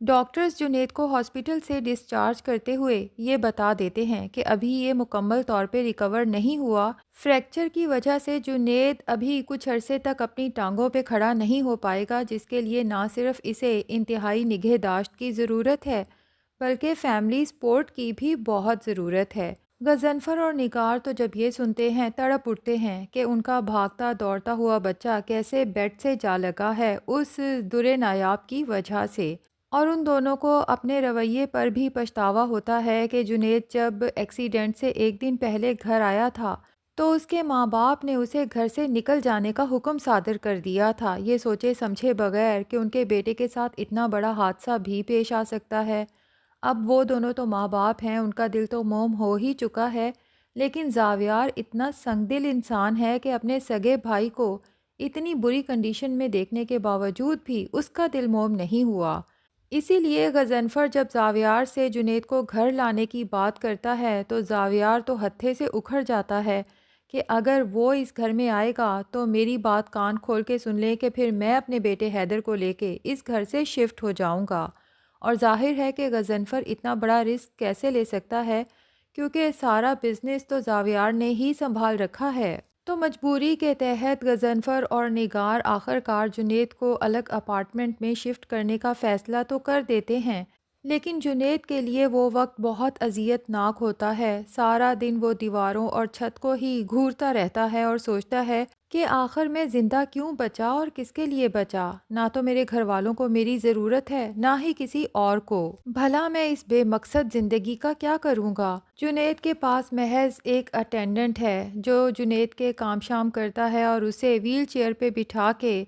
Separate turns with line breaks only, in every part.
Doctors Junaid کو hospital سے discharge کرتے ہوئے یہ بتا دیتے ہیں کہ ابھی یہ مکمل طور پہ ریکور نہیں ہوا۔ فریکچر کی وجہ سے جنید ابھی کچھ عرصے تک اپنی ٹانگوں پہ کھڑا نہیں ہو پائے گا، جس کے لیے نہ صرف اسے انتہائی نگہداشت کی ضرورت ہے بلکہ فیملی سپورٹ کی بھی بہت ضرورت ہے۔ غضنفر اور نگار تو جب یہ سنتے ہیں تڑپ اٹھتے ہیں کہ ان کا بھاگتا دوڑتا ہوا بچہ کیسے بیڈ سے جا لگا ہے اس در نایاب کی وجہ سے، اور ان دونوں کو اپنے رویے پر بھی پچھتاوا ہوتا ہے کہ جنید جب ایکسیڈنٹ سے ایک دن پہلے گھر آیا تھا تو اس کے ماں باپ نے اسے گھر سے نکل جانے کا حکم صادر کر دیا تھا، یہ سوچے سمجھے بغیر کہ ان کے بیٹے کے ساتھ اتنا بڑا حادثہ بھی پیش آ سکتا ہے۔ اب وہ دونوں تو ماں باپ ہیں، ان کا دل تو موم ہو ہی چکا ہے، لیکن زاویار اتنا سنگ دل انسان ہے کہ اپنے سگے بھائی کو اتنی بری کنڈیشن میں دیکھنے کے باوجود بھی اس کا دل موم نہیں ہوا۔ اسی لیے غضنفر جب زاویار سے جنید کو گھر لانے کی بات کرتا ہے تو زاویار تو ہتھے سے اکھڑ جاتا ہے کہ اگر وہ اس گھر میں آئے گا تو میری بات کان کھول کے سن لے کہ پھر میں اپنے بیٹے حیدر کو لے کے اس گھر سے شفٹ ہو جاؤں گا۔ اور ظاہر ہے کہ غضنفر اتنا بڑا رسک کیسے لے سکتا ہے، کیونکہ سارا بزنس تو زاویار نے ہی سنبھال رکھا ہے۔ تو مجبوری کے تحت غضنفر اور نگار آخرکار جنید کو الگ اپارٹمنٹ میں شفٹ کرنے کا فیصلہ تو کر دیتے ہیں، لیکن جنید کے لیے وہ وقت بہت اذیت ناک ہوتا ہے۔ سارا دن وہ دیواروں اور چھت کو ہی گھورتا رہتا ہے اور سوچتا ہے کہ آخر میں زندہ کیوں بچا اور کس کے لیے بچا؟ نہ تو میرے گھر والوں کو میری ضرورت ہے، نہ ہی کسی اور کو۔ بھلا میں اس بے مقصد زندگی کا کیا کروں گا؟ جنید کے پاس محض ایک اٹینڈنٹ ہے جو جنید کے کام شام کرتا ہے اور اسے ویل چیئر پہ بٹھا کے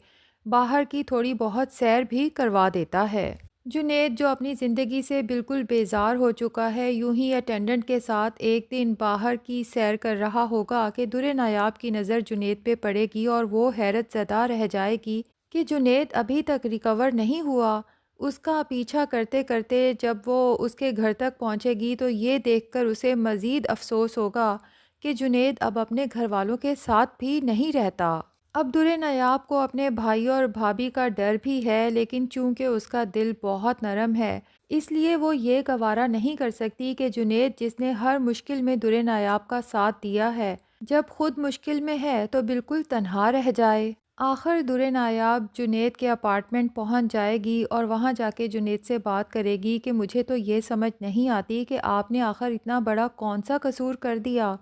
باہر کی تھوڑی بہت سیر بھی کروا دیتا ہے۔ جنید جو اپنی زندگی سے بالکل بیزار ہو چکا ہے، یوں ہی اٹینڈنٹ کے ساتھ ایک دن باہر کی سیر کر رہا ہوگا کہ در نایاب کی نظر جنید پہ پڑے گی اور وہ حیرت زدہ رہ جائے گی کہ جنید ابھی تک ریکور نہیں ہوا۔ اس کا پیچھا کرتے کرتے جب وہ اس کے گھر تک پہنچے گی تو یہ دیکھ کر اسے مزید افسوس ہوگا کہ جنید اب اپنے گھر والوں کے ساتھ بھی نہیں رہتا۔ اب در نایاب کو اپنے بھائی اور بھابھی کا ڈر بھی ہے، لیکن چونکہ اس کا دل بہت نرم ہے اس لیے وہ یہ گوارا نہیں کر سکتی کہ جنید جس نے ہر مشکل میں در نایاب کا ساتھ دیا ہے، جب خود مشکل میں ہے تو بالکل تنہا رہ جائے۔ آخر در نایاب جنید کے اپارٹمنٹ پہنچ جائے گی اور وہاں جا کے جنید سے بات کرے گی کہ مجھے تو یہ سمجھ نہیں آتی کہ آپ نے آخر اتنا بڑا کون سا قصور کر دیا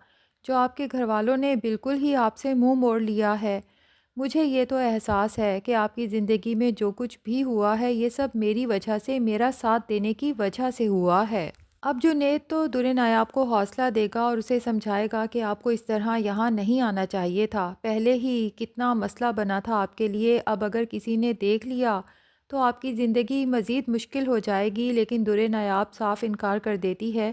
جو آپ کے گھر والوں نے بالکل ہی آپ سے منہ موڑ لیا ہے۔ مجھے یہ تو احساس ہے کہ آپ کی زندگی میں جو کچھ بھی ہوا ہے یہ سب میری وجہ سے، میرا ساتھ دینے کی وجہ سے ہوا ہے۔ اب جنید تو در نایاب کو حوصلہ دے گا اور اسے سمجھائے گا کہ آپ کو اس طرح یہاں نہیں آنا چاہیے تھا، پہلے ہی کتنا مسئلہ بنا تھا آپ کے لیے، اب اگر کسی نے دیکھ لیا تو آپ کی زندگی مزید مشکل ہو جائے گی۔ لیکن در نایاب صاف انکار کر دیتی ہے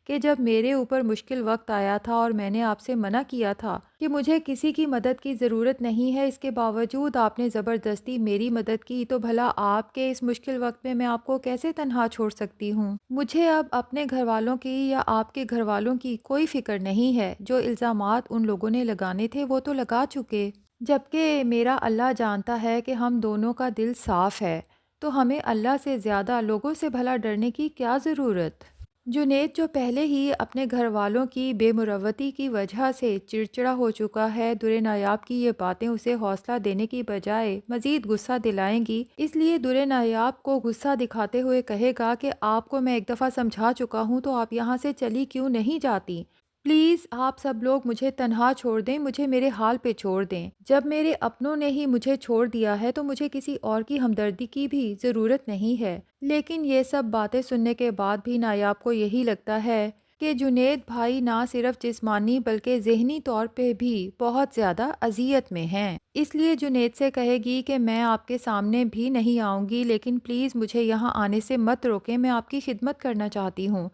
کہ جب میرے اوپر مشکل وقت آیا تھا اور میں نے آپ سے منع کیا تھا کہ مجھے کسی کی مدد کی ضرورت نہیں ہے، اس کے باوجود آپ نے زبردستی میری مدد کی، تو بھلا آپ کے اس مشکل وقت میں آپ کو کیسے تنہا چھوڑ سکتی ہوں؟ مجھے اب اپنے گھر والوں کی یا آپ کے گھر والوں کی کوئی فکر نہیں ہے، جو الزامات ان لوگوں نے لگانے تھے وہ تو لگا چکے، جبکہ میرا اللہ جانتا ہے کہ ہم دونوں کا دل صاف ہے، تو ہمیں اللہ سے زیادہ لوگوں سے بھلا ڈرنے کی کیا ضرورت؟ جنید جو پہلے ہی اپنے گھر والوں کی بے مروتی کی وجہ سے چڑچڑا ہو چکا ہے، در نایاب کی یہ باتیں اسے حوصلہ دینے کی بجائے مزید غصہ دلائیں گی، اس لیے در نایاب کو غصہ دکھاتے ہوئے کہے گا کہ آپ کو میں ایک دفعہ سمجھا چکا ہوں تو آپ یہاں سے چلی کیوں نہیں جاتی؟ پلیز آپ سب لوگ مجھے تنہا چھوڑ دیں، مجھے میرے حال پہ چھوڑ دیں۔ جب میرے اپنوں نے ہی مجھے چھوڑ دیا ہے تو مجھے کسی اور کی ہمدردی کی بھی ضرورت نہیں ہے۔ لیکن یہ سب باتیں سننے کے بعد بھی نایاب کو یہی لگتا ہے کہ جنید بھائی نہ صرف جسمانی بلکہ ذہنی طور پہ بھی بہت زیادہ اذیت میں ہیں۔ اس لیے جنید سے کہے گی کہ میں آپ کے سامنے بھی نہیں آؤں گی، لیکن پلیز مجھے یہاں آنے سے مت روکیں، میں آپ کی خدمت کرنا چاہتی ہوں۔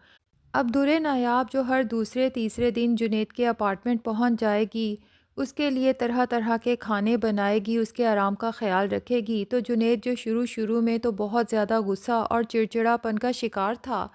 اب در نایاب جو ہر دوسرے تیسرے دن جنید کے اپارٹمنٹ پہنچ جائے گی، اس کے لیے طرح طرح کے کھانے بنائے گی، اس کے آرام کا خیال رکھے گی، تو جنید جو شروع میں تو بہت زیادہ غصہ اور چڑچڑا پن کا شکار تھا،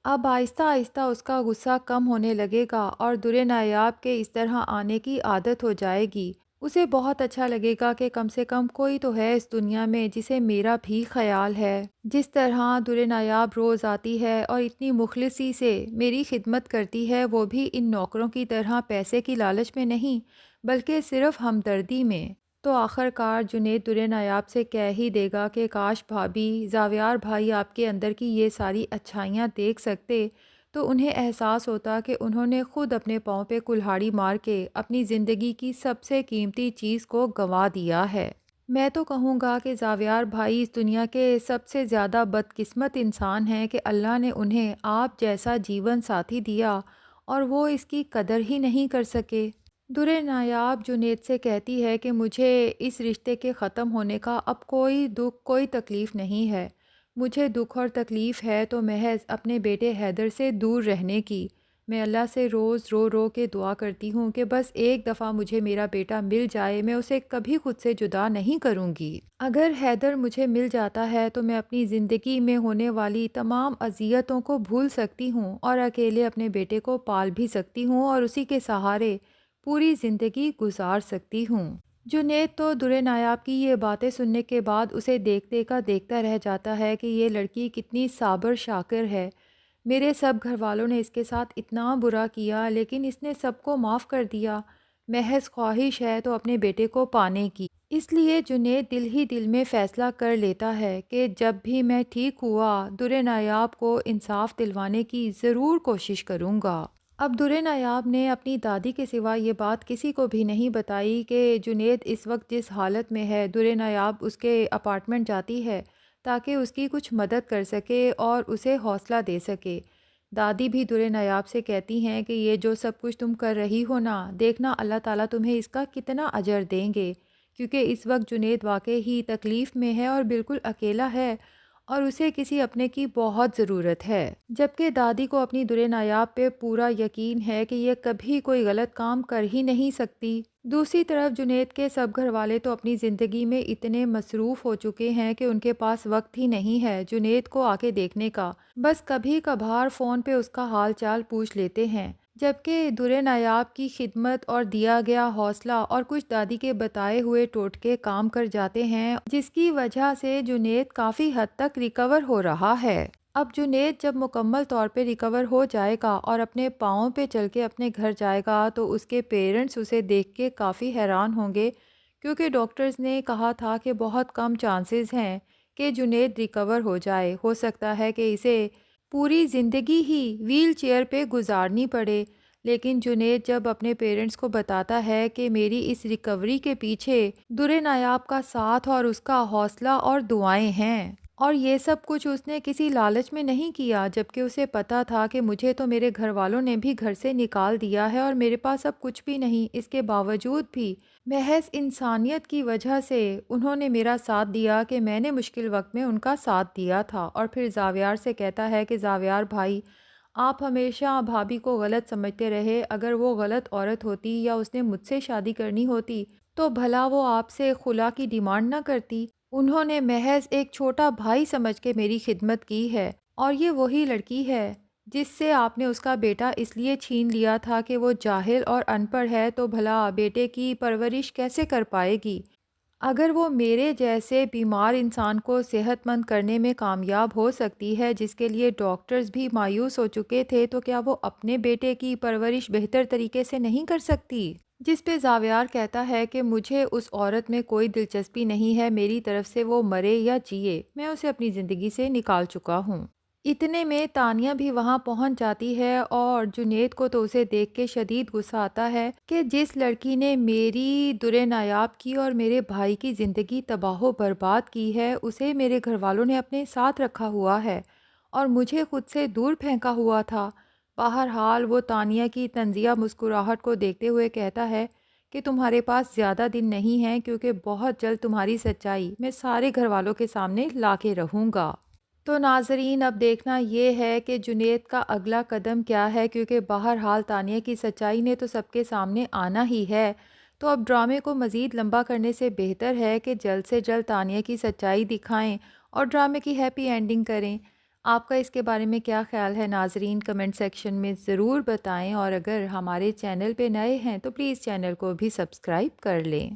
اب آہستہ آہستہ اس کا غصہ کم ہونے لگے گا اور در نایاب کے اس طرح آنے کی عادت ہو جائے گی۔ اسے بہت اچھا لگے گا کہ کم سے کم کوئی تو ہے اس دنیا میں جسے میرا بھی خیال ہے۔ جس طرح در نایاب روز آتی ہے اور اتنی مخلصی سے میری خدمت کرتی ہے، وہ بھی ان نوکروں کی طرح پیسے کی لالچ میں نہیں بلکہ صرف ہمدردی میں۔ تو آخر کار جنید در نایاب سے کہہ ہی دے گا کہ کاش بھابی، زاویار بھائی آپ کے اندر کی یہ ساری اچھائیاں دیکھ سکتے تو انہیں احساس ہوتا کہ انہوں نے خود اپنے پاؤں پہ کلہاڑی مار کے اپنی زندگی کی سب سے قیمتی چیز کو گنوا دیا ہے۔ میں تو کہوں گا کہ زاویار بھائی اس دنیا کے سب سے زیادہ بدقسمت انسان ہیں کہ اللہ نے انہیں آپ جیسا جیون ساتھی دیا اور وہ اس کی قدر ہی نہیں کر سکے۔ در نایاب جنید سے کہتی ہے کہ مجھے اس رشتے کے ختم ہونے کا اب کوئی دکھ، کوئی تکلیف نہیں ہے۔ مجھے دکھ اور تکلیف ہے تو محض اپنے بیٹے حیدر سے دور رہنے کی۔ میں اللہ سے روز رو رو کے دعا کرتی ہوں کہ بس ایک دفعہ مجھے میرا بیٹا مل جائے، میں اسے کبھی خود سے جدا نہیں کروں گی۔ اگر حیدر مجھے مل جاتا ہے تو میں اپنی زندگی میں ہونے والی تمام اذیتوں کو بھول سکتی ہوں اور اکیلے اپنے بیٹے کو پال بھی سکتی ہوں اور اسی کے سہارے پوری زندگی گزار سکتی ہوں۔ جنید تو در نایاب کی یہ باتیں سننے کے بعد اسے دیکھتے کا دیکھتا رہ جاتا ہے کہ یہ لڑکی کتنی صابر شاکر ہے۔ میرے سب گھر والوں نے اس کے ساتھ اتنا برا کیا لیکن اس نے سب کو معاف کر دیا۔ محض خواہش ہے تو اپنے بیٹے کو پانے کی۔ اس لیے جنید دل ہی دل میں فیصلہ کر لیتا ہے کہ جب بھی میں ٹھیک ہوا در نایاب کو انصاف دلوانے کی ضرور کوشش کروں گا۔ اب در نایاب نے اپنی دادی کے سوا یہ بات کسی کو بھی نہیں بتائی کہ جنید اس وقت جس حالت میں ہے۔ در نایاب اس کے اپارٹمنٹ جاتی ہے تاکہ اس کی کچھ مدد کر سکے اور اسے حوصلہ دے سکے۔ دادی بھی در نایاب سے کہتی ہیں کہ یہ جو سب کچھ تم کر رہی ہو نا، دیکھنا اللہ تعالیٰ تمہیں اس کا کتنا اجر دیں گے، کیونکہ اس وقت جنید واقعی ہی تکلیف میں ہے اور بالکل اکیلا ہے اور اسے کسی اپنے کی بہت ضرورت ہے۔ جبکہ دادی کو اپنی در نایاب پہ پورا یقین ہے کہ یہ کبھی کوئی غلط کام کر ہی نہیں سکتی۔ دوسری طرف جنید کے سب گھر والے تو اپنی زندگی میں اتنے مصروف ہو چکے ہیں کہ ان کے پاس وقت ہی نہیں ہے جنید کو آ کے دیکھنے کا، بس کبھی کبھار فون پہ اس کا حال چال پوچھ لیتے ہیں۔ جبکہ در نایاب کی خدمت اور دیا گیا حوصلہ اور کچھ دادی کے بتائے ہوئے ٹوٹکے کام کر جاتے ہیں، جس کی وجہ سے جنید کافی حد تک ریکور ہو رہا ہے۔ اب جنید جب مکمل طور پہ ریکور ہو جائے گا اور اپنے پاؤں پہ چل کے اپنے گھر جائے گا تو اس کے پیرنٹس اسے دیکھ کے کافی حیران ہوں گے، کیونکہ ڈاکٹرز نے کہا تھا کہ بہت کم چانسز ہیں کہ جنید ریکور ہو جائے، ہو سکتا ہے کہ اسے پوری زندگی ہی ویل چیئر پہ گزارنی پڑے۔ لیکن جنید جب اپنے پیرنٹس کو بتاتا ہے کہ میری اس ریکوری کے پیچھے در نایاب کا ساتھ اور اس کا حوصلہ اور دعائیں ہیں، اور یہ سب کچھ اس نے کسی لالچ میں نہیں کیا، جبکہ اسے پتا تھا کہ مجھے تو میرے گھر والوں نے بھی گھر سے نکال دیا ہے اور میرے پاس اب کچھ بھی نہیں، اس کے باوجود بھی محض انسانیت کی وجہ سے انہوں نے میرا ساتھ دیا کہ میں نے مشکل وقت میں ان کا ساتھ دیا تھا۔ اور پھر زاویار سے کہتا ہے کہ زاویار بھائی، آپ ہمیشہ بھابھی کو غلط سمجھتے رہے، اگر وہ غلط عورت ہوتی یا اس نے مجھ سے شادی کرنی ہوتی تو بھلا وہ آپ سے خلا کی ڈیمانڈ نہ کرتی۔ انہوں نے محض ایک چھوٹا بھائی سمجھ کے میری خدمت کی ہے، اور یہ وہی لڑکی ہے جس سے آپ نے اس کا بیٹا اس لیے چھین لیا تھا کہ وہ جاہل اور ان پڑھ ہے، تو بھلا بیٹے کی پرورش کیسے کر پائے گی؟ اگر وہ میرے جیسے بیمار انسان کو صحت مند کرنے میں کامیاب ہو سکتی ہے، جس کے لیے ڈاکٹرز بھی مایوس ہو چکے تھے، تو کیا وہ اپنے بیٹے کی پرورش بہتر طریقے سے نہیں کر سکتی؟ جس پہ زاویار کہتا ہے کہ مجھے اس عورت میں کوئی دلچسپی نہیں ہے، میری طرف سے وہ مرے یا جیے، میں اسے اپنی زندگی سے نکال چکا ہوں۔ اتنے میں تانیہ بھی وہاں پہنچ جاتی ہے اور جنید کو تو اسے دیکھ کے شدید غصہ آتا ہے کہ جس لڑکی نے میری در نایاب کی اور میرے بھائی کی زندگی تباہ و برباد کی ہے، اسے میرے گھر والوں نے اپنے ساتھ رکھا ہوا ہے اور مجھے خود سے دور پھینکا ہوا تھا۔ بہرحال وہ تانیہ کی طنزیہ مسکراہٹ کو دیکھتے ہوئے کہتا ہے کہ تمہارے پاس زیادہ دن نہیں ہیں، کیونکہ بہت جلد تمہاری سچائی میں سارے گھر والوں کے سامنے لا کے رہوں گا۔ تو ناظرین، اب دیکھنا یہ ہے کہ جنید کا اگلا قدم کیا ہے، کیونکہ بہرحال تانیہ کی سچائی نے تو سب کے سامنے آنا ہی ہے۔ تو اب ڈرامے کو مزید لمبا کرنے سے بہتر ہے کہ جلد سے جلد تانیہ کی سچائی دکھائیں اور ڈرامے کی ہیپی اینڈنگ کریں۔ آپ کا اس کے بارے میں کیا خیال ہے ناظرین؟ کمنٹ سیکشن میں ضرور بتائیں، اور اگر ہمارے چینل پہ نئے ہیں تو پلیز چینل کو بھی سبسکرائب کر لیں۔